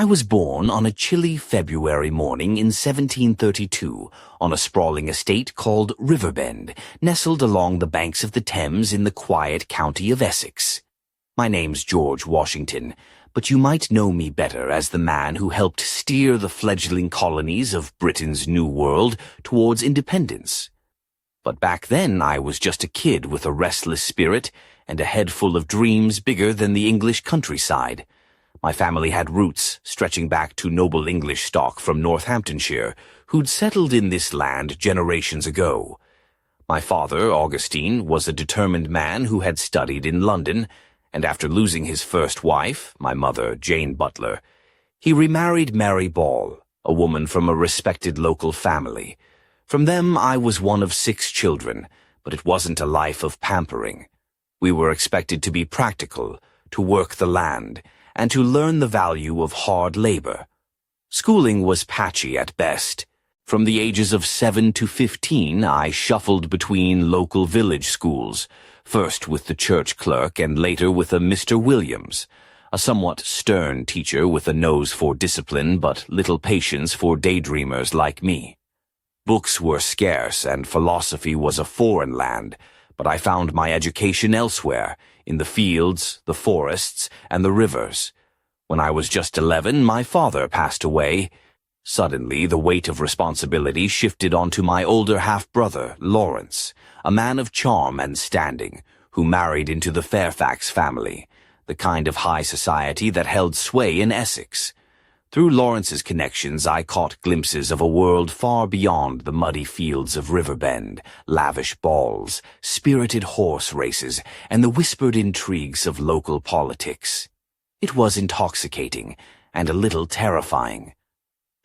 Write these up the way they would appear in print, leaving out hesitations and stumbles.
I was born on a chilly February morning in 1732 on a sprawling estate called Riverbend, nestled along the banks of the Thames in the quiet county of Essex. My name's George Washington, but you might know me better as the man who helped steer the fledgling colonies of Britain's New World towards independence. But back then I was just a kid with a restless spirit and a head full of dreams bigger than the English countryside. My family had roots stretching back to noble English stock from Northamptonshire, who'd settled in this land generations ago. My father, Augustine, was a determined man who had studied in London, and after losing his first wife, my mother, Jane Butler, he remarried Mary Ball, a woman from a respected local family. From them I was one of 6 children, but it wasn't a life of pampering. We were expected to be practical, to work the land, and to learn the value of hard labor. Schooling was patchy at best. From the ages of 7 to 15, I shuffled between local village schools, first with the church clerk and later with a Mr. Williams, a somewhat stern teacher with a nose for discipline but little patience for daydreamers like me. Books were scarce and philosophy was a foreign land, but I found my education elsewhere, in the fields, the forests, and the rivers. When I was just 11, my father passed away. Suddenly, the weight of responsibility shifted onto my older half-brother, Lawrence, a man of charm and standing, who married into the Fairfax family, the kind of high society that held sway in Essex. Through Lawrence's connections, I caught glimpses of a world far beyond the muddy fields of Riverbend, lavish balls, spirited horse races, and the whispered intrigues of local politics. It was intoxicating and a little terrifying.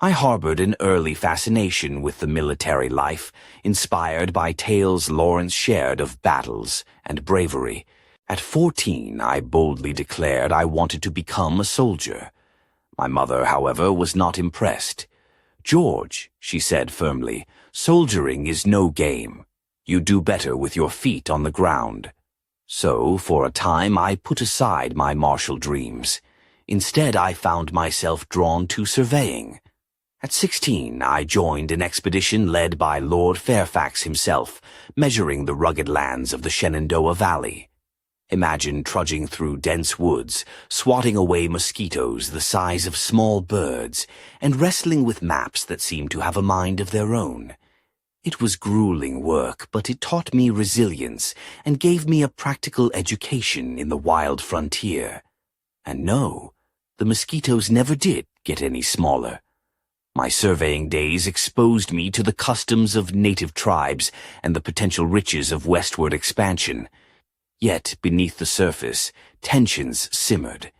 I harbored an early fascination with the military life, inspired by tales Lawrence shared of battles and bravery. At 14, I boldly declared I wanted to become a soldier. My mother, however, was not impressed. "George," she said firmly, "soldiering is no game. You do better with your feet on the ground." So, for a time, I put aside my martial dreams. Instead, I found myself drawn to surveying. At 16, I joined an expedition led by Lord Fairfax himself, measuring the rugged lands of the Shenandoah Valley. Imagine trudging through dense woods, swatting away mosquitoes the size of small birds, and wrestling with maps that seemed to have a mind of their own. It was grueling work, but it taught me resilience and gave me a practical education in the wild frontier. And no, the mosquitoes never did get any smaller. My surveying days exposed me to the customs of native tribes and the potential riches of westward expansion. Yet, beneath the surface, tensions simmered.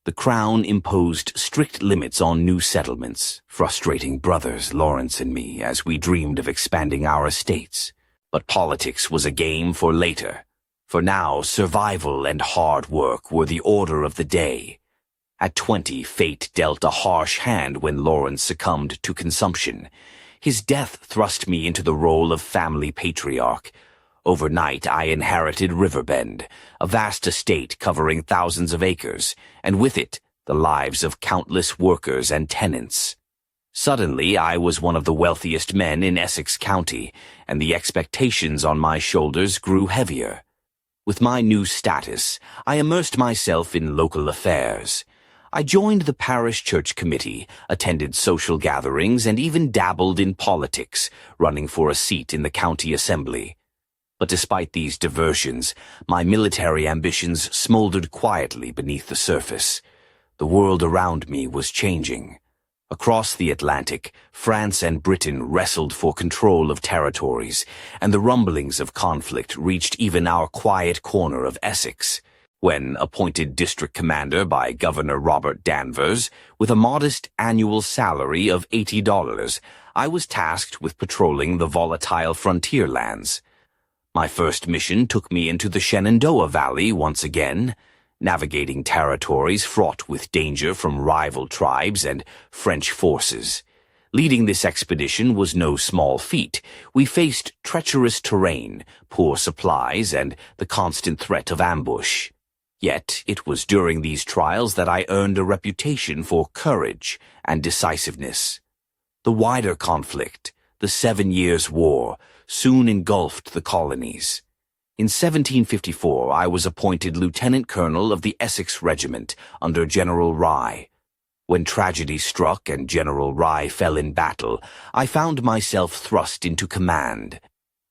The Crown imposed strict limits on new settlements, frustrating brothers Lawrence and me as we dreamed of expanding our estates. But politics was a game for later. For now, survival and hard work were the order of the day. At 20, fate dealt a harsh hand when Lawrence succumbed to consumption. His death thrust me into the role of family patriarch. Overnight, I inherited Riverbend, a vast estate covering thousands of acres, and with it, the lives of countless workers and tenants. Suddenly, I was one of the wealthiest men in Essex County, and the expectations on my shoulders grew heavier. With my new status, I immersed myself in local affairs. I joined the parish church committee, attended social gatherings, and even dabbled in politics, running for a seat in the county assembly. But despite these diversions, my military ambitions smoldered quietly beneath the surface. The world around me was changing. Across the Atlantic, France and Britain wrestled for control of territories, and the rumblings of conflict reached even our quiet corner of Essex. When appointed district commander by Governor Robert Danvers, with a modest annual salary of $80, I was tasked with patrolling the volatile frontier lands. My first mission took me into the Shenandoah Valley once again, navigating territories fraught with danger from rival tribes and French forces. Leading this expedition was no small feat. We faced treacherous terrain, poor supplies, and the constant threat of ambush. Yet it was during these trials that I earned a reputation for courage and decisiveness. The wider conflict, the 7 Years' War, soon engulfed the colonies. In 1754, I was appointed Lieutenant Colonel of the Essex Regiment under General Rye. When tragedy struck and General Rye fell in battle, I found myself thrust into command.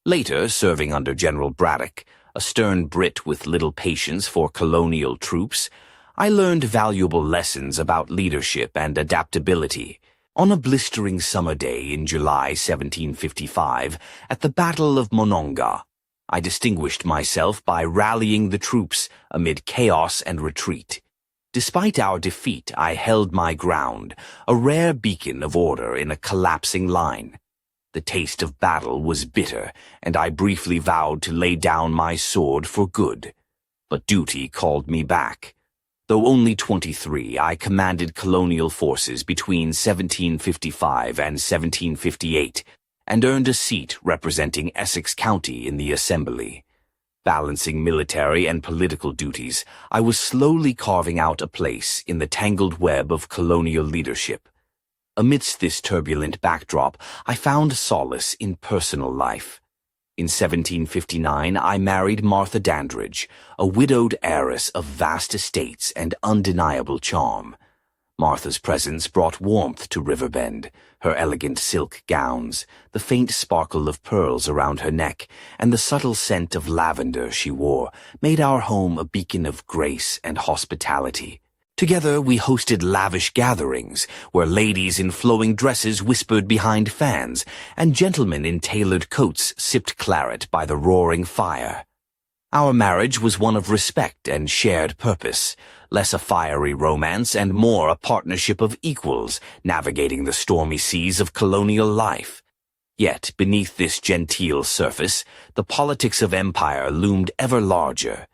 Later, serving under General Braddock, a stern Brit with little patience for colonial troops, I learned valuable lessons about leadership and adaptability. On a blistering summer day in July 1755, at the Battle of Monongah, I distinguished myself by rallying the troops amid chaos and retreat. Despite our defeat, I held my ground, a rare beacon of order in a collapsing line. The taste of battle was bitter, and I briefly vowed to lay down my sword for good. But duty called me back. Though only 23, I commanded colonial forces between 1755 and 1758, and earned a seat representing Essex County in the Assembly. Balancing military and political duties, I was slowly carving out a place in the tangled web of colonial leadership. Amidst this turbulent backdrop, I found solace in personal life. In 1759, I married Martha Dandridge, a widowed heiress of vast estates and undeniable charm. Martha's presence brought warmth to Riverbend, her elegant silk gowns, the faint sparkle of pearls around her neck, and the subtle scent of lavender she wore made our home a beacon of grace and hospitality. Together we hosted lavish gatherings, where ladies in flowing dresses whispered behind fans, and gentlemen in tailored coats sipped claret by the roaring fire. Our marriage was one of respect and shared purpose, less a fiery romance and more a partnership of equals, navigating the stormy seas of colonial life. Yet, beneath this genteel surface, the politics of empire loomed ever larger.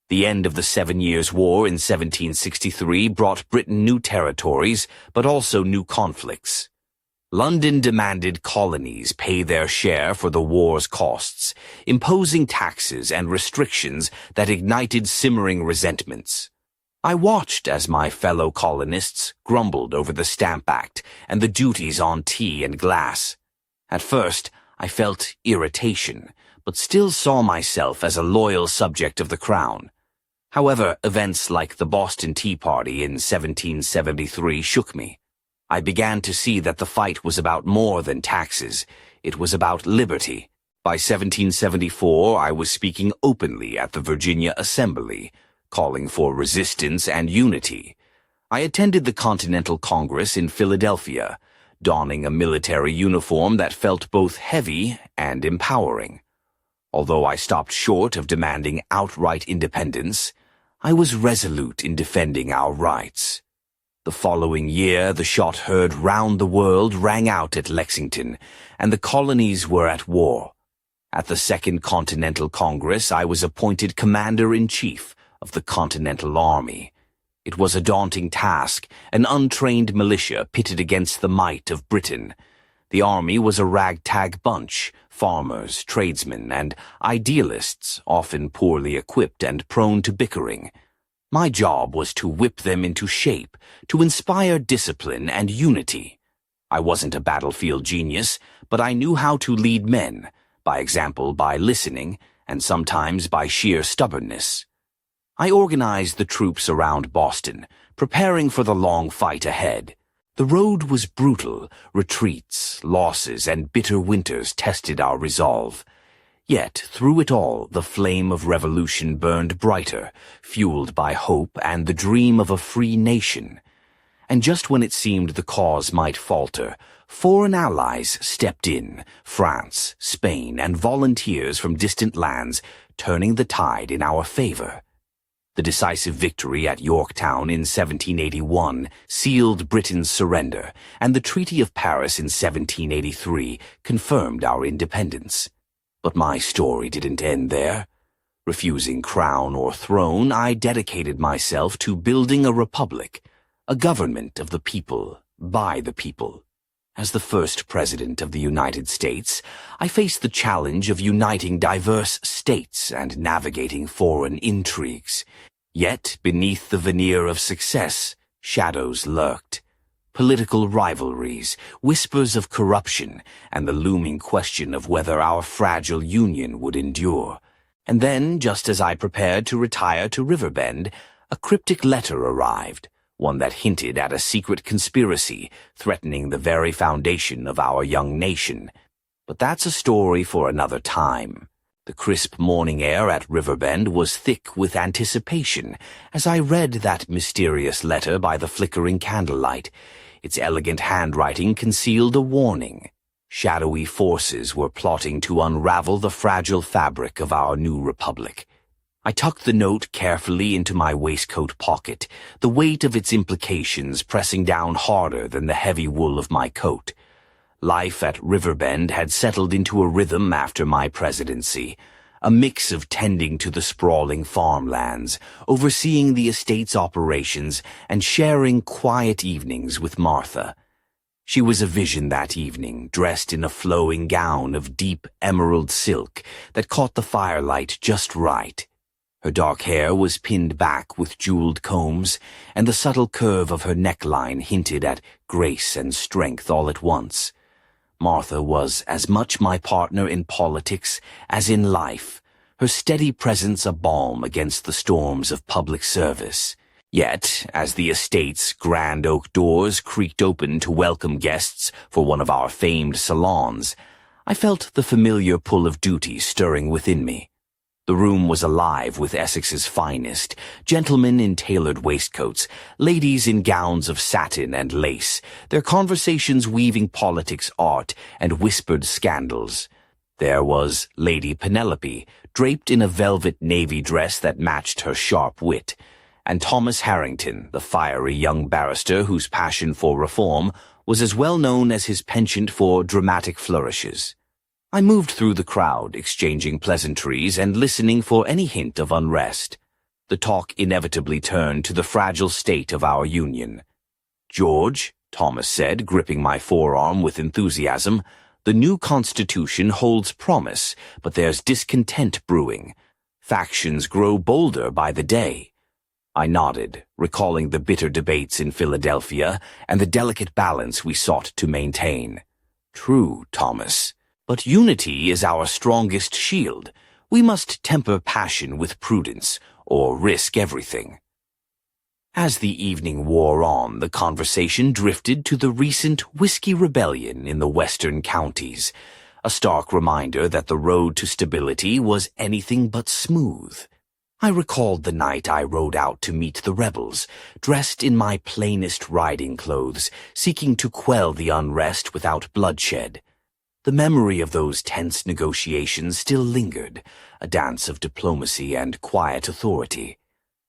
The end of the 7 Years' War in 1763 brought Britain new territories, but also new conflicts. London demanded colonies pay their share for the war's costs, imposing taxes and restrictions that ignited simmering resentments. I watched as my fellow colonists grumbled over the Stamp Act and the duties on tea and glass. At first, I felt irritation, but still saw myself as a loyal subject of the Crown. However, events like the Boston Tea Party in 1773 shook me. I began to see that the fight was about more than taxes. It was about liberty. By 1774, I was speaking openly at the Virginia Assembly, calling for resistance and unity. I attended the Continental Congress in Philadelphia, donning a military uniform that felt both heavy and empowering. Although I stopped short of demanding outright independence, I was resolute in defending our rights. The following year, the shot heard round the world rang out at Lexington, and the colonies were at war. At the Second Continental Congress, I was appointed Commander-in-Chief of the Continental Army. It was a daunting task, an untrained militia pitted against the might of Britain. The army was a ragtag bunch, farmers, tradesmen, and idealists, often poorly equipped and prone to bickering. My job was to whip them into shape, to inspire discipline and unity. I wasn't a battlefield genius, but I knew how to lead men, by example by listening, and sometimes by sheer stubbornness. I organized the troops around Boston, preparing for the long fight ahead. The road was brutal. Retreats, losses, and bitter winters tested our resolve. Yet, through it all, the flame of revolution burned brighter, fueled by hope and the dream of a free nation. And just when it seemed the cause might falter, foreign allies stepped in, France, Spain, and volunteers from distant lands, turning the tide in our favor. The decisive victory at Yorktown in 1781 sealed Britain's surrender, and the Treaty of Paris in 1783 confirmed our independence. But my story didn't end there. Refusing crown or throne, I dedicated myself to building a republic, a government of the people, by the people. As the first president of the United States, I faced the challenge of uniting diverse states and navigating foreign intrigues. Yet, beneath the veneer of success, shadows lurked. Political rivalries, whispers of corruption, and the looming question of whether our fragile union would endure. And then, just as I prepared to retire to Riverbend, a cryptic letter arrived, one that hinted at a secret conspiracy threatening the very foundation of our young nation. But that's a story for another time. The crisp morning air at Riverbend was thick with anticipation as I read that mysterious letter by the flickering candlelight. Its elegant handwriting concealed a warning. Shadowy forces were plotting to unravel the fragile fabric of our new republic. I tucked the note carefully into my waistcoat pocket, the weight of its implications pressing down harder than the heavy wool of my coat. Life at Riverbend had settled into a rhythm after my presidency, a mix of tending to the sprawling farmlands, overseeing the estate's operations, and sharing quiet evenings with Martha. She was a vision that evening, dressed in a flowing gown of deep emerald silk that caught the firelight just right. Her dark hair was pinned back with jeweled combs, and the subtle curve of her neckline hinted at grace and strength all at once. Martha was as much my partner in politics as in life, her steady presence a balm against the storms of public service. Yet, as the estate's grand oak doors creaked open to welcome guests for one of our famed salons, I felt the familiar pull of duty stirring within me. The room was alive with Essex's finest, gentlemen in tailored waistcoats, ladies in gowns of satin and lace, their conversations weaving politics art and whispered scandals. There was Lady Penelope, draped in a velvet navy dress that matched her sharp wit, and Thomas Harrington, the fiery young barrister whose passion for reform was as well known as his penchant for dramatic flourishes. I moved through the crowd, exchanging pleasantries and listening for any hint of unrest. The talk inevitably turned to the fragile state of our union. "George," Thomas said, gripping my forearm with enthusiasm, "the new Constitution holds promise, but there's discontent brewing. Factions grow bolder by the day." I nodded, recalling the bitter debates in Philadelphia and the delicate balance we sought to maintain. "True, Thomas. But unity is our strongest shield. We must temper passion with prudence, or risk everything." As the evening wore on, the conversation drifted to the recent Whiskey Rebellion in the western counties, a stark reminder that the road to stability was anything but smooth. I recalled the night I rode out to meet the rebels, dressed in my plainest riding clothes, seeking to quell the unrest without bloodshed. The memory of those tense negotiations still lingered, a dance of diplomacy and quiet authority.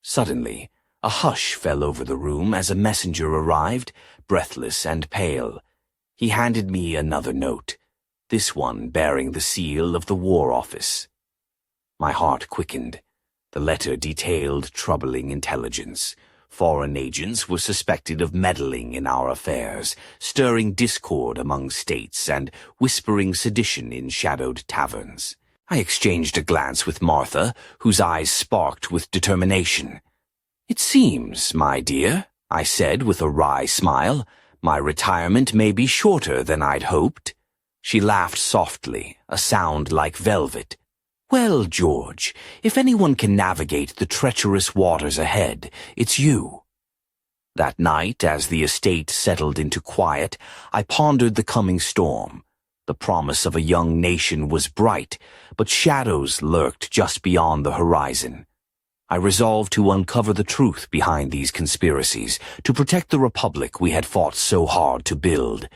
Suddenly, a hush fell over the room as a messenger arrived, breathless and pale. He handed me another note, this one bearing the seal of the War Office. My heart quickened. The letter detailed troubling intelligence. Foreign agents were suspected of meddling in our affairs, stirring discord among states and whispering sedition in shadowed taverns. I exchanged a glance with Martha, whose eyes sparked with determination. "It seems, my dear," I said with a wry smile, "my retirement may be shorter than I'd hoped." She laughed softly, a sound like velvet. "Well, George, if anyone can navigate the treacherous waters ahead, it's you." That night, as the estate settled into quiet, I pondered the coming storm. The promise of a young nation was bright, but shadows lurked just beyond the horizon. I resolved to uncover the truth behind these conspiracies, to protect the republic we had fought so hard to build.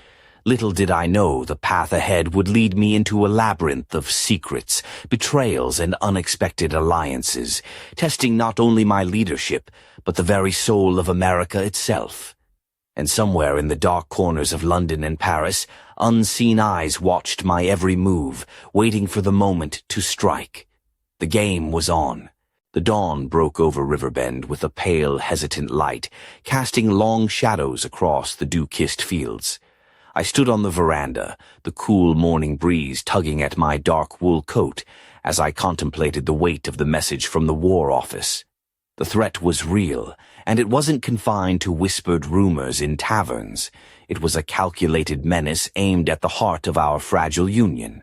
Little did I know the path ahead would lead me into a labyrinth of secrets, betrayals, and unexpected alliances, testing not only my leadership, but the very soul of America itself. And somewhere in the dark corners of London and Paris, unseen eyes watched my every move, waiting for the moment to strike. The game was on. The dawn broke over Riverbend with a pale, hesitant light, casting long shadows across the dew-kissed fields. I stood on the veranda, the cool morning breeze tugging at my dark wool coat as I contemplated the weight of the message from the War Office. The threat was real, and it wasn't confined to whispered rumors in taverns. It was a calculated menace aimed at the heart of our fragile union.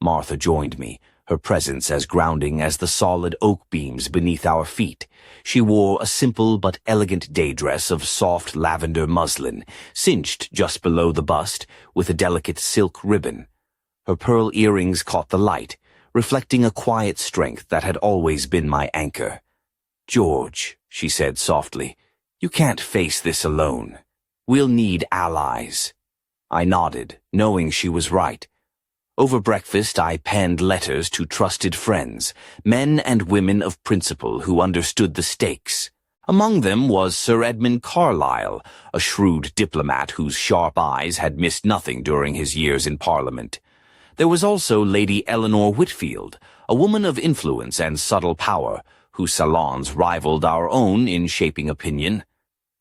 Martha joined me, her presence as grounding as the solid oak beams beneath our feet. She wore a simple but elegant day dress of soft lavender muslin, cinched just below the bust with a delicate silk ribbon. Her pearl earrings caught the light, reflecting a quiet strength that had always been my anchor. "George," she said softly, "you can't face this alone. We'll need allies." I nodded, knowing she was right. Over breakfast, I penned letters to trusted friends, men and women of principle who understood the stakes. Among them was Sir Edmund Carlyle, a shrewd diplomat whose sharp eyes had missed nothing during his years in Parliament. There was also Lady Eleanor Whitfield, a woman of influence and subtle power, whose salons rivaled our own in shaping opinion.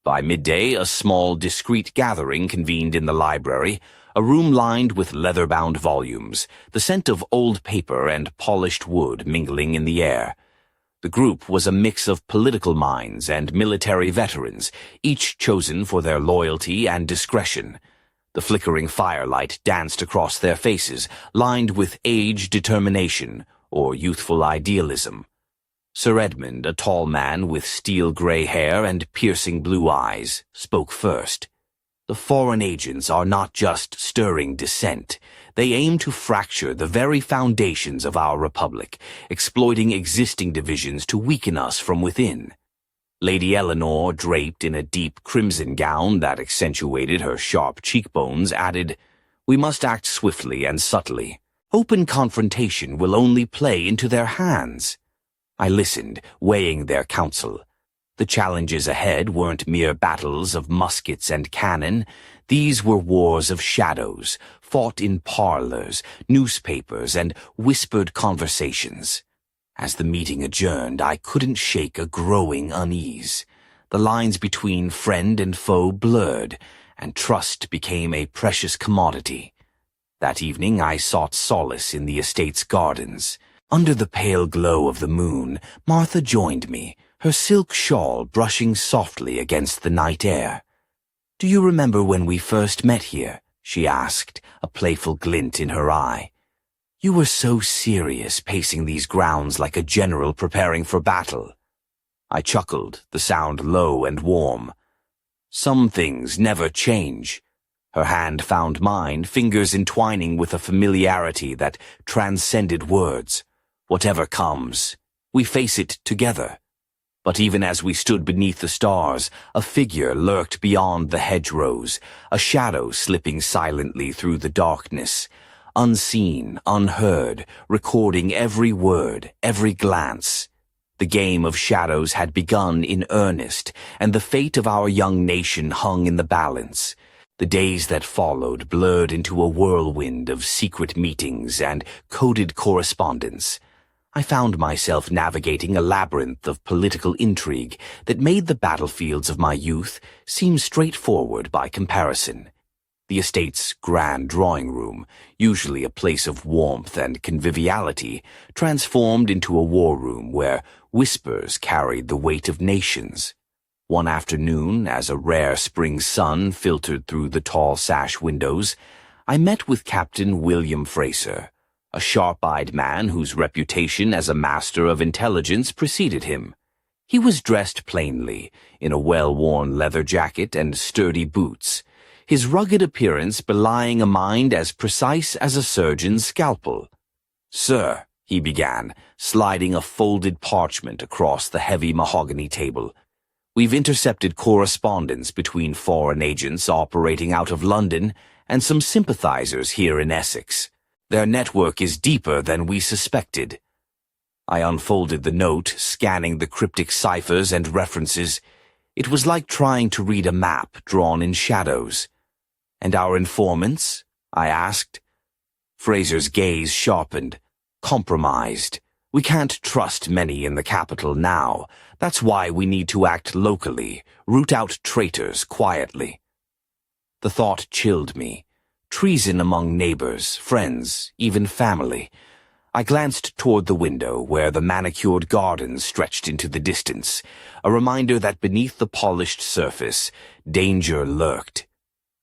By midday, a small, discreet gathering convened in the library, a room lined with leather-bound volumes, the scent of old paper and polished wood mingling in the air. The group was a mix of political minds and military veterans, each chosen for their loyalty and discretion. The flickering firelight danced across their faces, lined with age determination or youthful idealism. Sir Edmund, a tall man with steel-gray hair and piercing blue eyes, spoke first. "The foreign agents are not just stirring dissent. They aim to fracture the very foundations of our republic, exploiting existing divisions to weaken us from within." Lady Eleanor, draped in a deep crimson gown that accentuated her sharp cheekbones, added, "We must act swiftly and subtly. Open confrontation will only play into their hands." I listened, weighing their counsel. The challenges ahead weren't mere battles of muskets and cannon. These were wars of shadows, fought in parlors, newspapers, and whispered conversations. As the meeting adjourned, I couldn't shake a growing unease. The lines between friend and foe blurred, and trust became a precious commodity. That evening I sought solace in the estate's gardens. Under the pale glow of the moon, Martha joined me, her silk shawl brushing softly against the night air. "Do you remember when we first met here?" she asked, a playful glint in her eye. "You were so serious, pacing these grounds like a general preparing for battle." I chuckled, the sound low and warm. "Some things never change." Her hand found mine, fingers entwining with a familiarity that transcended words. "Whatever comes, we face it together." But even as we stood beneath the stars, a figure lurked beyond the hedgerows, a shadow slipping silently through the darkness. Unseen, unheard, recording every word, every glance. The game of shadows had begun in earnest, and the fate of our young nation hung in the balance. The days that followed blurred into a whirlwind of secret meetings and coded correspondence. I found myself navigating a labyrinth of political intrigue that made the battlefields of my youth seem straightforward by comparison. The estate's grand drawing room, usually a place of warmth and conviviality, transformed into a war room where whispers carried the weight of nations. One afternoon, as a rare spring sun filtered through the tall sash windows, I met with Captain William Fraser, a sharp-eyed man whose reputation as a master of intelligence preceded him. He was dressed plainly, in a well-worn leather jacket and sturdy boots, his rugged appearance belying a mind as precise as a surgeon's scalpel. "Sir," he began, sliding a folded parchment across the heavy mahogany table, "we've intercepted correspondence between foreign agents operating out of London and some sympathizers here in Essex. Their network is deeper than we suspected." I unfolded the note, scanning the cryptic ciphers and references. It was like trying to read a map drawn in shadows. "And our informants?" I asked. Fraser's gaze sharpened. "Compromised. We can't trust many in the capital now. That's why we need to act locally, root out traitors quietly." The thought chilled me. Treason among neighbors, friends, even family. I glanced toward the window where the manicured gardens stretched into the distance, a reminder that beneath the polished surface, danger lurked.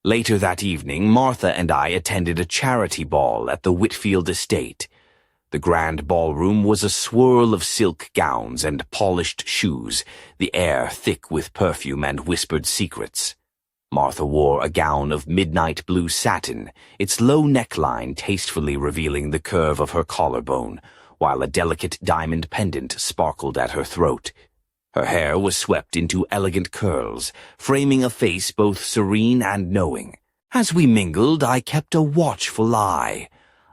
Later that evening, Martha and I attended a charity ball at the Whitfield estate. The grand ballroom was a swirl of silk gowns and polished shoes, the air thick with perfume and whispered secrets. Martha wore a gown of midnight blue satin, its low neckline tastefully revealing the curve of her collarbone, while a delicate diamond pendant sparkled at her throat. Her hair was swept into elegant curls, framing a face both serene and knowing. As we mingled, I kept a watchful eye.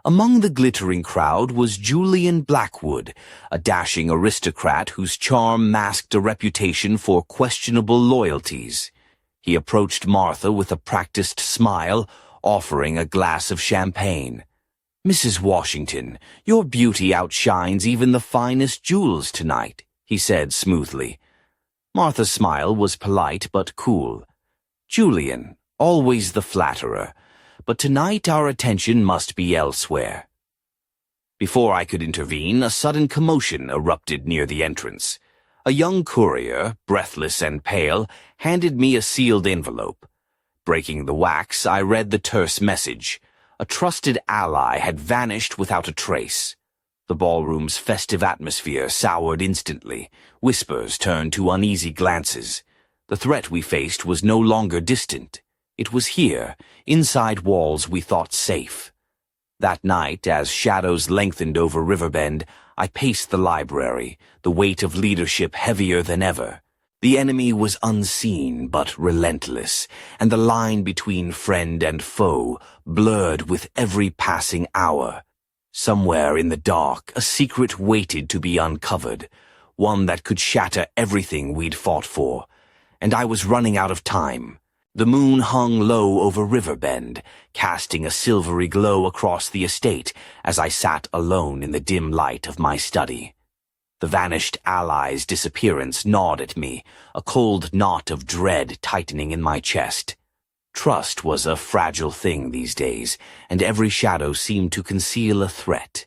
Among the glittering crowd was Julian Blackwood, a dashing aristocrat whose charm masked a reputation for questionable loyalties. He approached Martha with a practiced smile, offering a glass of champagne. "Mrs. Washington, your beauty outshines even the finest jewels tonight," he said smoothly. Martha's smile was polite but cool. "Julian, always the flatterer, but tonight our attention must be elsewhere." Before I could intervene, a sudden commotion erupted near the entrance. A young courier, breathless and pale, handed me a sealed envelope. Breaking the wax, I read the terse message. A trusted ally had vanished without a trace. The ballroom's festive atmosphere soured instantly. Whispers turned to uneasy glances. The threat we faced was no longer distant. It was here, inside walls we thought safe. That night, as shadows lengthened over Riverbend, I paced the library, the weight of leadership heavier than ever. The enemy was unseen but relentless, and the line between friend and foe blurred with every passing hour. Somewhere in the dark, a secret waited to be uncovered, one that could shatter everything we'd fought for. And I was running out of time. The moon hung low over Riverbend, casting a silvery glow across the estate as I sat alone in the dim light of my study. The vanished ally's disappearance gnawed at me, a cold knot of dread tightening in my chest. Trust was a fragile thing these days, and every shadow seemed to conceal a threat.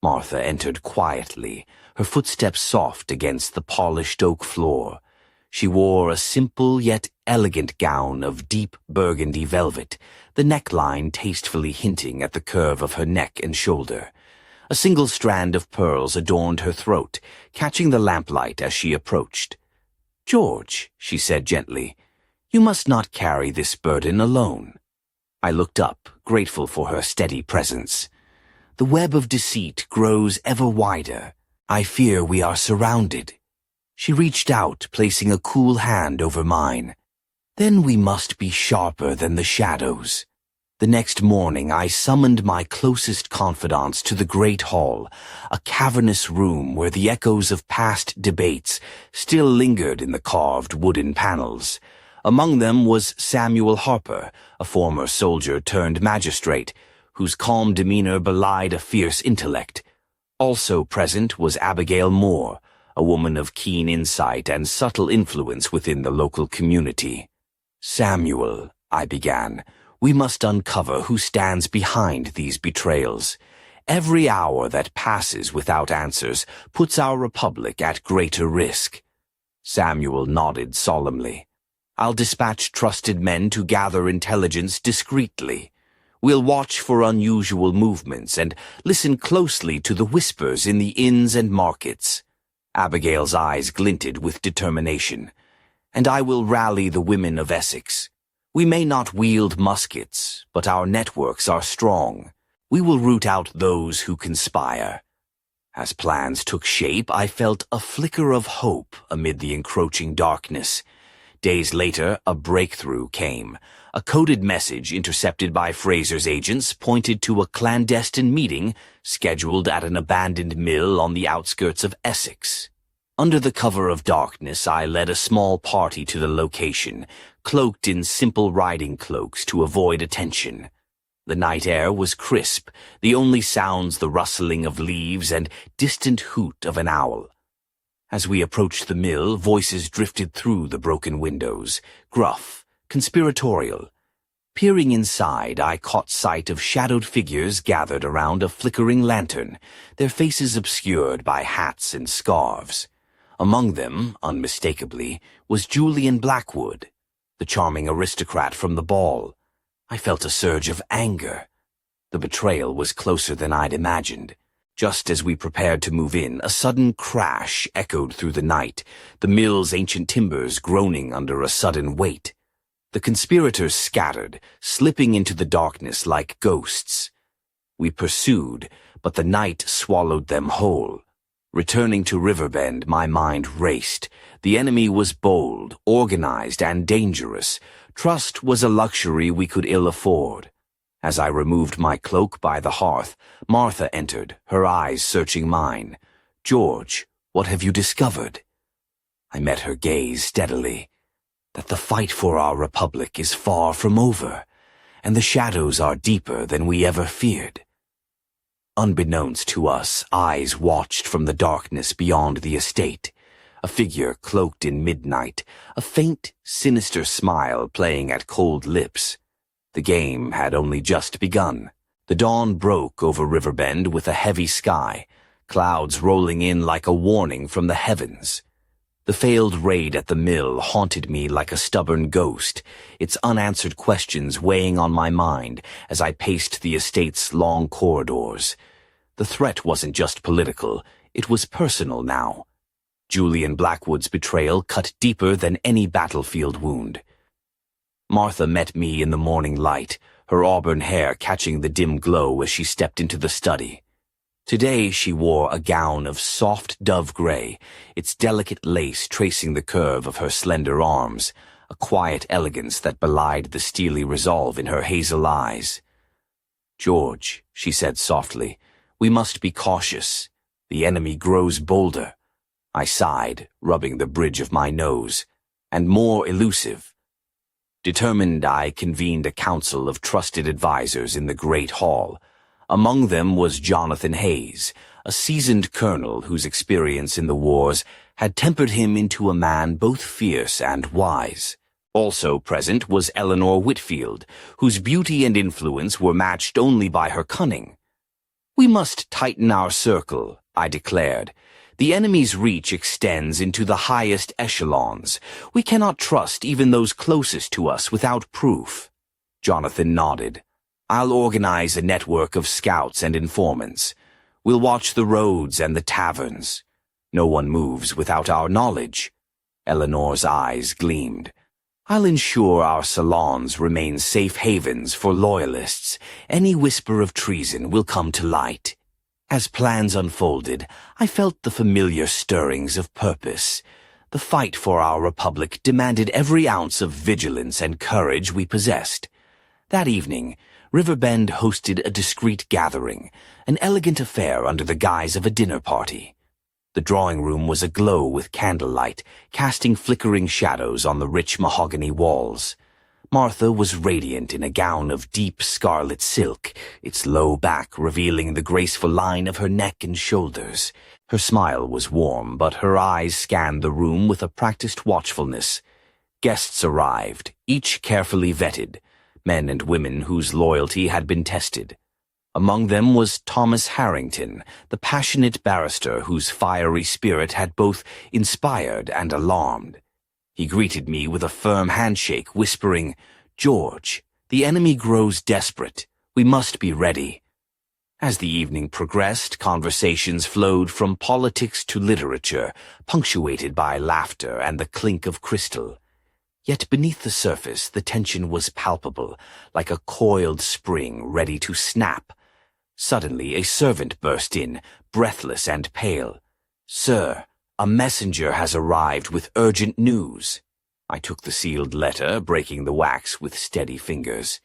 Martha entered quietly, her footsteps soft against the polished oak floor. She wore a simple yet elegant gown of deep burgundy velvet, the neckline tastefully hinting at the curve of her neck and shoulder. A single strand of pearls adorned her throat, catching the lamplight as she approached. "George," she said gently, "you must not carry this burden alone." I looked up, grateful for her steady presence. "The web of deceit grows ever wider. I fear we are surrounded." She reached out, placing a cool hand over mine. "Then we must be sharper than the shadows." The next morning I summoned my closest confidants to the great hall, a cavernous room where the echoes of past debates still lingered in the carved wooden panels. Among them was Samuel Harper, a former soldier turned magistrate, whose calm demeanor belied a fierce intellect. Also present was Abigail Moore, a woman of keen insight and subtle influence within the local community. "Samuel," I began, "we must uncover who stands behind these betrayals. Every hour that passes without answers puts our republic at greater risk." Samuel nodded solemnly. "I'll dispatch trusted men to gather intelligence discreetly. We'll watch for unusual movements and listen closely to the whispers in the inns and markets." Abigail's eyes glinted with determination. "And I will rally the women of Essex. We may not wield muskets, but our networks are strong. We will root out those who conspire." As plans took shape, I felt a flicker of hope amid the encroaching darkness. Days later, a breakthrough came. A coded message intercepted by Fraser's agents pointed to a clandestine meeting scheduled at an abandoned mill on the outskirts of Essex. Under the cover of darkness, I led a small party to the location, cloaked in simple riding cloaks to avoid attention. The night air was crisp, the only sounds the rustling of leaves and distant hoot of an owl. As we approached the mill, voices drifted through the broken windows, gruff, conspiratorial. Peering inside, I caught sight of shadowed figures gathered around a flickering lantern, their faces obscured by hats and scarves. Among them, unmistakably, was Julian Blackwood, the charming aristocrat from the ball. I felt a surge of anger. The betrayal was closer than I'd imagined. Just as we prepared to move in, a sudden crash echoed through the night, the mill's ancient timbers groaning under a sudden weight. The conspirators scattered, slipping into the darkness like ghosts. We pursued, but the night swallowed them whole. Returning to Riverbend, my mind raced. The enemy was bold, organized, and dangerous. Trust was a luxury we could ill afford. As I removed my cloak by the hearth, Martha entered, her eyes searching mine. "George, what have you discovered?" I met her gaze steadily. That the fight for our republic is far from over, and the shadows are deeper than we ever feared. Unbeknownst to us, eyes watched from the darkness beyond the estate. A figure cloaked in midnight, a faint, sinister smile playing at cold lips. The game had only just begun. The dawn broke over Riverbend with a heavy sky, clouds rolling in like a warning from the heavens. The failed raid at the mill haunted me like a stubborn ghost, its unanswered questions weighing on my mind as I paced the estate's long corridors. The threat wasn't just political, it was personal now. Julian Blackwood's betrayal cut deeper than any battlefield wound. Martha met me in the morning light, her auburn hair catching the dim glow as she stepped into the study. Today she wore a gown of soft dove gray, its delicate lace tracing the curve of her slender arms, a quiet elegance that belied the steely resolve in her hazel eyes. "George," she said softly, "we must be cautious. The enemy grows bolder." I sighed, rubbing the bridge of my nose. "And more elusive." Determined, I convened a council of trusted advisors in the great hall. Among them was Jonathan Hayes, a seasoned colonel whose experience in the wars had tempered him into a man both fierce and wise. Also present was Eleanor Whitfield, whose beauty and influence were matched only by her cunning. "We must tighten our circle," I declared. "The enemy's reach extends into the highest echelons. We cannot trust even those closest to us without proof." Jonathan nodded. "I'll organize a network of scouts and informants. We'll watch the roads and the taverns. No one moves without our knowledge." Eleanor's eyes gleamed. "I'll ensure our salons remain safe havens for loyalists. Any whisper of treason will come to light." As plans unfolded, I felt the familiar stirrings of purpose. The fight for our republic demanded every ounce of vigilance and courage we possessed. That evening, Riverbend hosted a discreet gathering, an elegant affair under the guise of a dinner party. The drawing room was aglow with candlelight, casting flickering shadows on the rich mahogany walls. Martha was radiant in a gown of deep scarlet silk, its low back revealing the graceful line of her neck and shoulders. Her smile was warm, but her eyes scanned the room with a practiced watchfulness. Guests arrived, each carefully vetted, men and women whose loyalty had been tested. Among them was Thomas Harrington, the passionate barrister whose fiery spirit had both inspired and alarmed. He greeted me with a firm handshake, whispering, "George, the enemy grows desperate. We must be ready." As the evening progressed, conversations flowed from politics to literature, punctuated by laughter and the clink of crystal. Yet beneath the surface, the tension was palpable, like a coiled spring ready to snap. Suddenly, a servant burst in, breathless and pale. "Sir, a messenger has arrived with urgent news." I took the sealed letter, breaking the wax with steady fingers.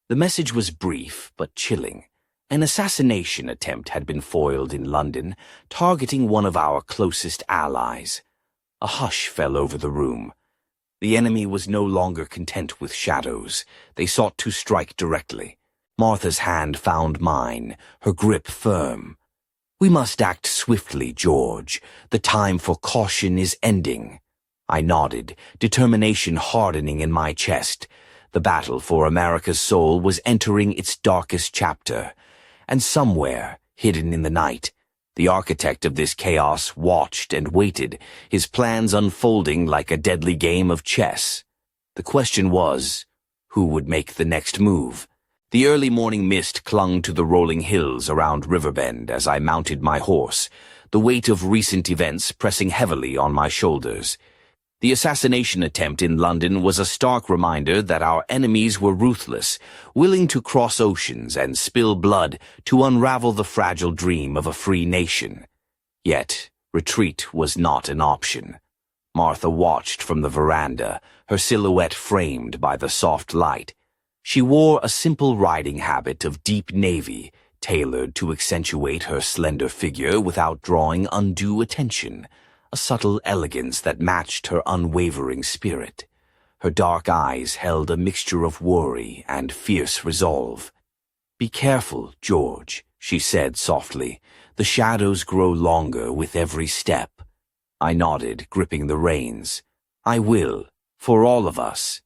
The message was brief, but chilling. An assassination attempt had been foiled in London, targeting one of our closest allies. A hush fell over the room. The enemy was no longer content with shadows. They sought to strike directly. Martha's hand found mine, her grip firm. "We must act swiftly, George. The time for caution is ending." I nodded, determination hardening in my chest. The battle for America's soul was entering its darkest chapter, and somewhere, hidden in the night, the architect of this chaos watched and waited, his plans unfolding like a deadly game of chess. The question was, who would make the next move? The early morning mist clung to the rolling hills around Riverbend as I mounted my horse, the weight of recent events pressing heavily on my shoulders. The assassination attempt in London was a stark reminder that our enemies were ruthless, willing to cross oceans and spill blood to unravel the fragile dream of a free nation. Yet, retreat was not an option. Martha watched from the veranda, her silhouette framed by the soft light. She wore a simple riding habit of deep navy, tailored to accentuate her slender figure without drawing undue attention, a subtle elegance that matched her unwavering spirit. Her dark eyes held a mixture of worry and fierce resolve. "Be careful, George," she said softly. "The shadows grow longer with every step." I nodded, gripping the reins. "I will, for all of us."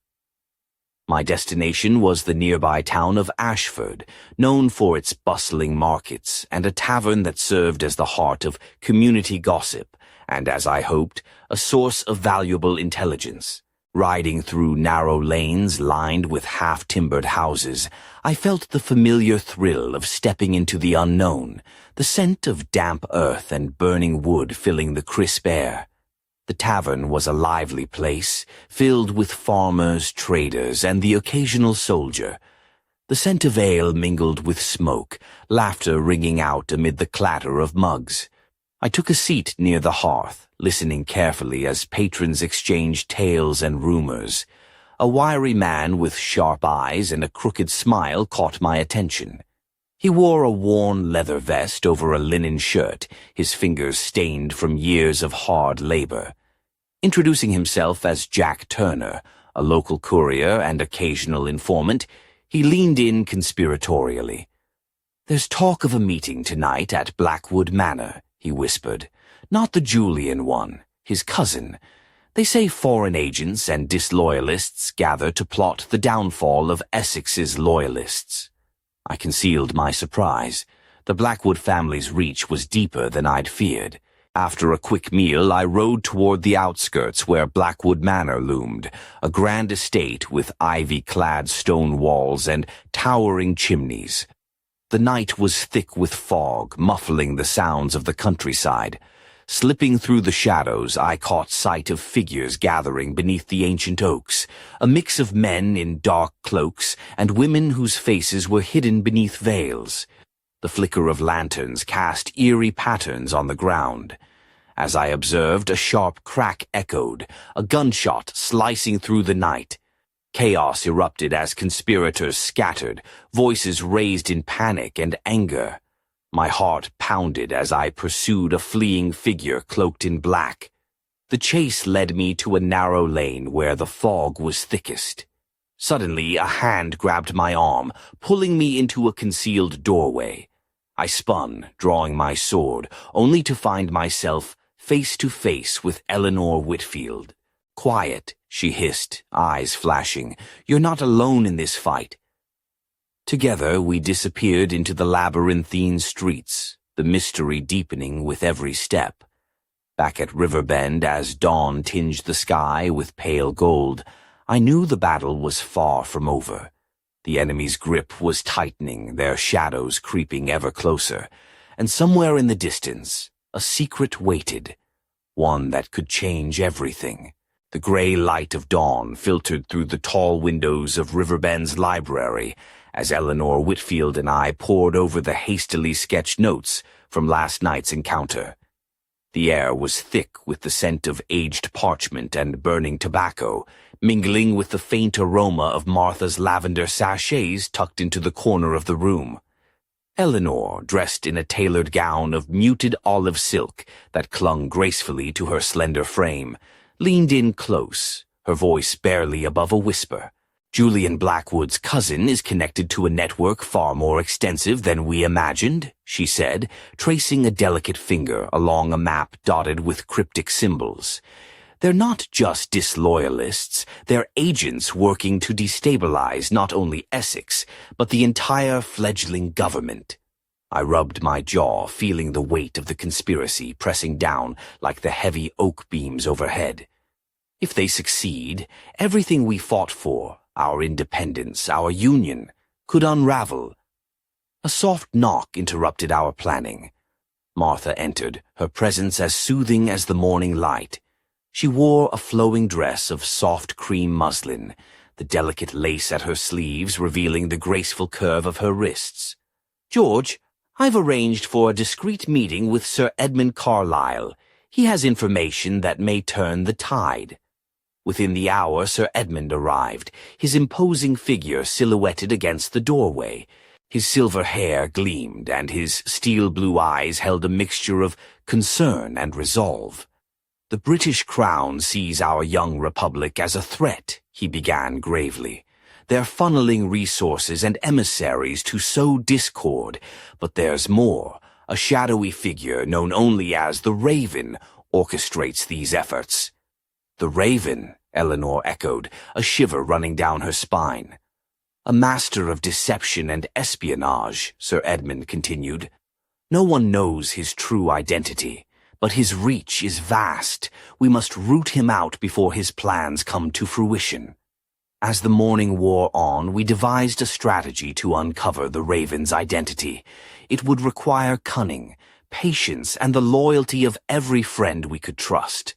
My destination was the nearby town of Ashford, known for its bustling markets and a tavern that served as the heart of community gossip and, as I hoped, a source of valuable intelligence. Riding through narrow lanes lined with half-timbered houses, I felt the familiar thrill of stepping into the unknown, the scent of damp earth and burning wood filling the crisp air. The tavern was a lively place, filled with farmers, traders, and the occasional soldier. The scent of ale mingled with smoke, laughter ringing out amid the clatter of mugs. I took a seat near the hearth, listening carefully as patrons exchanged tales and rumors. A wiry man with sharp eyes and a crooked smile caught my attention. He wore a worn leather vest over a linen shirt, his fingers stained from years of hard labor. Introducing himself as Jack Turner, a local courier and occasional informant, he leaned in conspiratorially. "There's talk of a meeting tonight at Blackwood Manor," he whispered. "Not the Julian one, his cousin. They say foreign agents and disloyalists gather to plot the downfall of Essex's loyalists." I concealed my surprise. The Blackwood family's reach was deeper than I'd feared. After a quick meal, I rode toward the outskirts where Blackwood Manor loomed, a grand estate with ivy-clad stone walls and towering chimneys. The night was thick with fog, muffling the sounds of the countryside. Slipping through the shadows, I caught sight of figures gathering beneath the ancient oaks, a mix of men in dark cloaks and women whose faces were hidden beneath veils. The flicker of lanterns cast eerie patterns on the ground. As I observed, a sharp crack echoed, a gunshot slicing through the night. Chaos erupted as conspirators scattered, voices raised in panic and anger. My heart pounded as I pursued a fleeing figure cloaked in black. The chase led me to a narrow lane where the fog was thickest. Suddenly, a hand grabbed my arm, pulling me into a concealed doorway. I spun, drawing my sword, only to find myself face to face with Eleanor Whitfield. "Quiet," she hissed, eyes flashing. "You're not alone in this fight." Together we disappeared into the labyrinthine streets, the mystery deepening with every step. Back at Riverbend, as dawn tinged the sky with pale gold, I knew the battle was far from over. The enemy's grip was tightening, their shadows creeping ever closer, and somewhere in the distance, a secret waited, one that could change everything. The gray light of dawn filtered through the tall windows of Riverbend's library as Eleanor Whitfield and I pored over the hastily sketched notes from last night's encounter. The air was thick with the scent of aged parchment and burning tobacco, mingling with the faint aroma of Martha's lavender sachets tucked into the corner of the room. Eleanor, dressed in a tailored gown of muted olive silk that clung gracefully to her slender frame, leaned in close, her voice barely above a whisper. "Julian Blackwood's cousin is connected to a network far more extensive than we imagined," she said, tracing a delicate finger along a map dotted with cryptic symbols. They're not just disloyalists, they're agents working to destabilize not only Essex, but the entire fledgling government. I rubbed my jaw, feeling the weight of the conspiracy pressing down like the heavy oak beams overhead. If they succeed, everything we fought for, our independence, our union, could unravel. A soft knock interrupted our planning. Martha entered, her presence as soothing as the morning light. She wore a flowing dress of soft cream muslin, the delicate lace at her sleeves revealing the graceful curve of her wrists. "George, I've arranged for a discreet meeting with Sir Edmund Carlisle. He has information that may turn the tide." Within the hour, Sir Edmund arrived, his imposing figure silhouetted against the doorway. His silver hair gleamed, and his steel-blue eyes held a mixture of concern and resolve. "The British Crown sees our young republic as a threat," he began gravely. "They're funneling resources and emissaries to sow discord, but there's more. A shadowy figure known only as the Raven orchestrates these efforts." "The Raven," Eleanor echoed, a shiver running down her spine. "A master of deception and espionage," Sir Edmund continued. "No one knows his true identity, but his reach is vast. We must root him out before his plans come to fruition." As the morning wore on, we devised a strategy to uncover the Raven's identity. It would require cunning, patience, and the loyalty of every friend we could trust.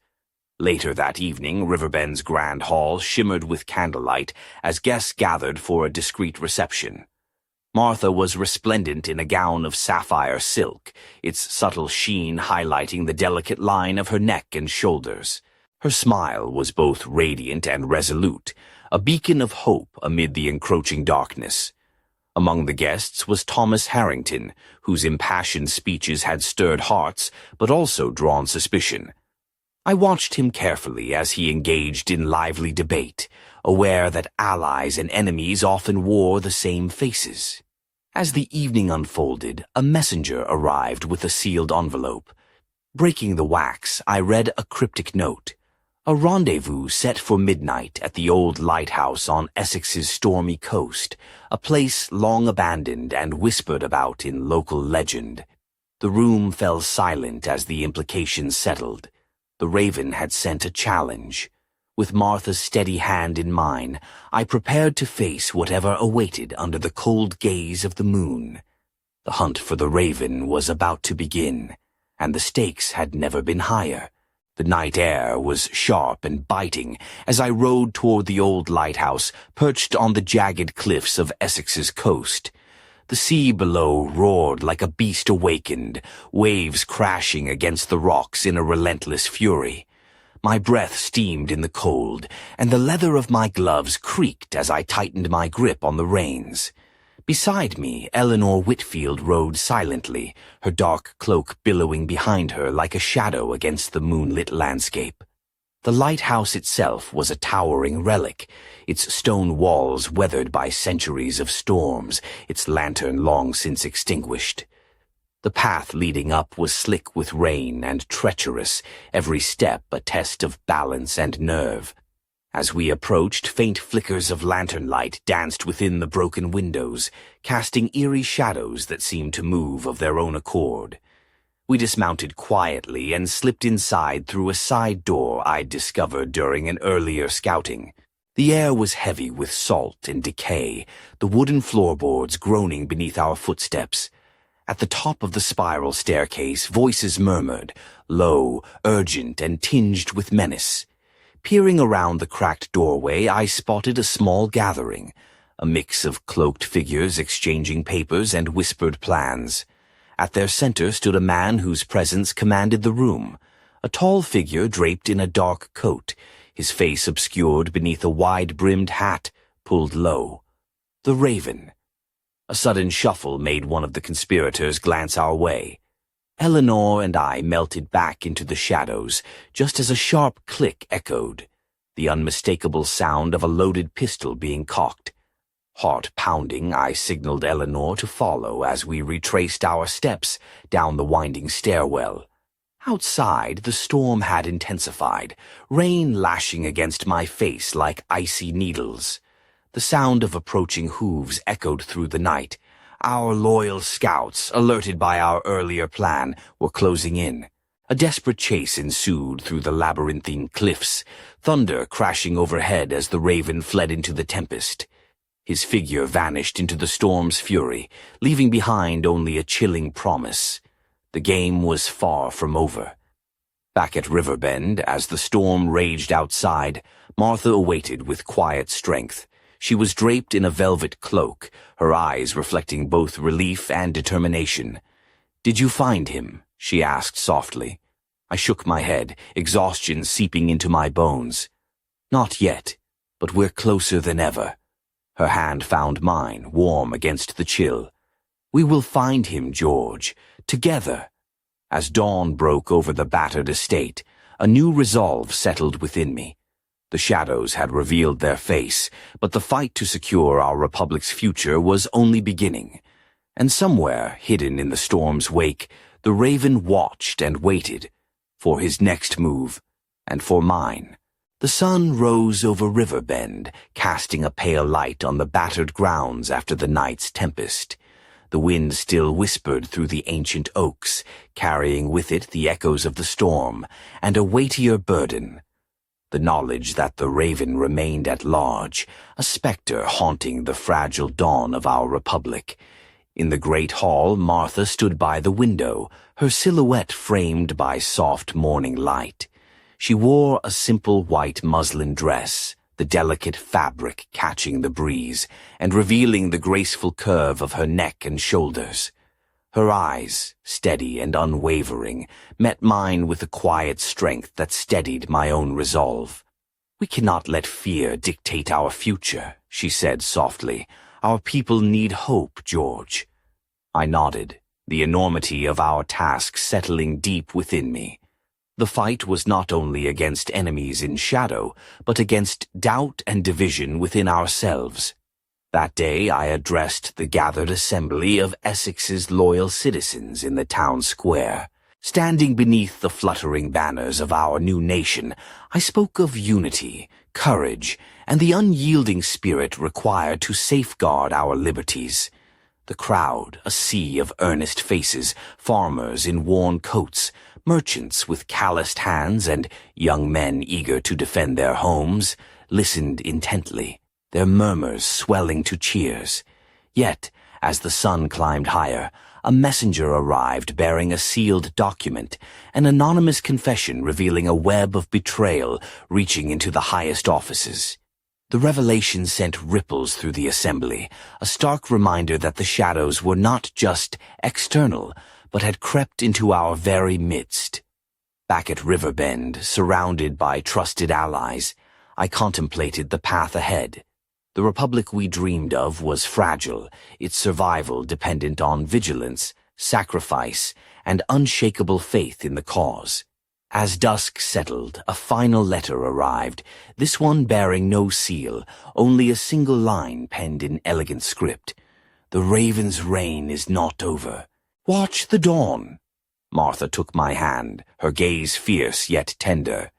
Later that evening, Riverbend's grand hall shimmered with candlelight as guests gathered for a discreet reception. Martha was resplendent in a gown of sapphire silk, its subtle sheen highlighting the delicate line of her neck and shoulders. Her smile was both radiant and resolute, a beacon of hope amid the encroaching darkness. Among the guests was Thomas Harrington, whose impassioned speeches had stirred hearts but also drawn suspicion. I watched him carefully as he engaged in lively debate, aware that allies and enemies often wore the same faces. As the evening unfolded, a messenger arrived with a sealed envelope. Breaking the wax, I read a cryptic note. A rendezvous set for midnight at the old lighthouse on Essex's stormy coast, a place long abandoned and whispered about in local legend. The room fell silent as the implications settled. The Raven had sent a challenge. With Martha's steady hand in mine, I prepared to face whatever awaited under the cold gaze of the moon. The hunt for the Raven was about to begin, and the stakes had never been higher. The night air was sharp and biting as I rowed toward the old lighthouse perched on the jagged cliffs of Essex's coast. The sea below roared like a beast awakened, waves crashing against the rocks in a relentless fury. My breath steamed in the cold, and the leather of my gloves creaked as I tightened my grip on the reins. Beside me, Eleanor Whitfield rode silently, her dark cloak billowing behind her like a shadow against the moonlit landscape. The lighthouse itself was a towering relic, its stone walls weathered by centuries of storms, its lantern long since extinguished. The path leading up was slick with rain and treacherous, every step a test of balance and nerve. As we approached, faint flickers of lantern light danced within the broken windows, casting eerie shadows that seemed to move of their own accord. We dismounted quietly and slipped inside through a side door I'd discovered during an earlier scouting. The air was heavy with salt and decay, the wooden floorboards groaning beneath our footsteps. At the top of the spiral staircase, voices murmured, low, urgent, and tinged with menace. Peering around the cracked doorway, I spotted a small gathering, a mix of cloaked figures exchanging papers and whispered plans. At their center stood a man whose presence commanded the room, a tall figure draped in a dark coat, his face obscured beneath a wide-brimmed hat pulled low. The Raven. A sudden shuffle made one of the conspirators glance our way. Eleanor and I melted back into the shadows, just as a sharp click echoed, the unmistakable sound of a loaded pistol being cocked. Heart pounding, I signaled Eleanor to follow as we retraced our steps down the winding stairwell. Outside, the storm had intensified, rain lashing against my face like icy needles. The sound of approaching hooves echoed through the night. Our loyal scouts, alerted by our earlier plan, were closing in. A desperate chase ensued through the labyrinthine cliffs, thunder crashing overhead as the raven fled into the tempest. His figure vanished into the storm's fury, leaving behind only a chilling promise. The game was far from over. Back at Riverbend, as the storm raged outside, Martha awaited with quiet strength. She was draped in a velvet cloak, her eyes reflecting both relief and determination. "Did you find him?" she asked softly. I shook my head, exhaustion seeping into my bones. "Not yet, but we're closer than ever." Her hand found mine, warm against the chill. "We will find him, George, together." As dawn broke over the battered estate, a new resolve settled within me. The shadows had revealed their face, but the fight to secure our republic's future was only beginning. And somewhere, hidden in the storm's wake, the raven watched and waited for his next move, and for mine. The sun rose over Riverbend, casting a pale light on the battered grounds after the night's tempest. The wind still whispered through the ancient oaks, carrying with it the echoes of the storm, and a weightier burden. The knowledge that the raven remained at large, a spectre haunting the fragile dawn of our republic. In the great hall, Martha stood by the window, her silhouette framed by soft morning light. She wore a simple white muslin dress, the delicate fabric catching the breeze and revealing the graceful curve of her neck and shoulders. Her eyes, steady and unwavering, met mine with a quiet strength that steadied my own resolve. "We cannot let fear dictate our future," she said softly. "Our people need hope, George." I nodded, the enormity of our task settling deep within me. The fight was not only against enemies in shadow, but against doubt and division within ourselves. That day I addressed the gathered assembly of Essex's loyal citizens in the town square. Standing beneath the fluttering banners of our new nation, I spoke of unity, courage, and the unyielding spirit required to safeguard our liberties. The crowd, a sea of earnest faces, farmers in worn coats, merchants with calloused hands, and young men eager to defend their homes, listened intently, their murmurs swelling to cheers. Yet, as the sun climbed higher, a messenger arrived bearing a sealed document, an anonymous confession revealing a web of betrayal reaching into the highest offices. The revelation sent ripples through the assembly, a stark reminder that the shadows were not just external, but had crept into our very midst. Back at Riverbend, surrounded by trusted allies, I contemplated the path ahead. The republic we dreamed of was fragile, its survival dependent on vigilance, sacrifice, and unshakable faith in the cause. As dusk settled, a final letter arrived, this one bearing no seal, only a single line penned in elegant script. "The raven's reign is not over. Watch the dawn." Martha took my hand, her gaze fierce yet tender.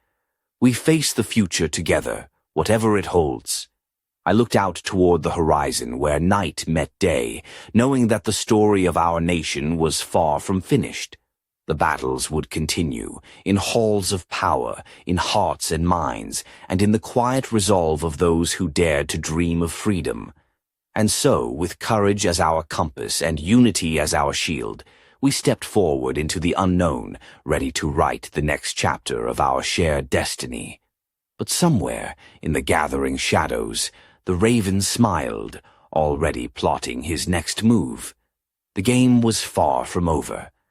"We face the future together, whatever it holds." I looked out toward the horizon where night met day, knowing that the story of our nation was far from finished. The battles would continue, in halls of power, in hearts and minds, and in the quiet resolve of those who dared to dream of freedom. And so, with courage as our compass and unity as our shield, we stepped forward into the unknown, ready to write the next chapter of our shared destiny. But somewhere, in the gathering shadows, the raven smiled, already plotting his next move. The game was far from over.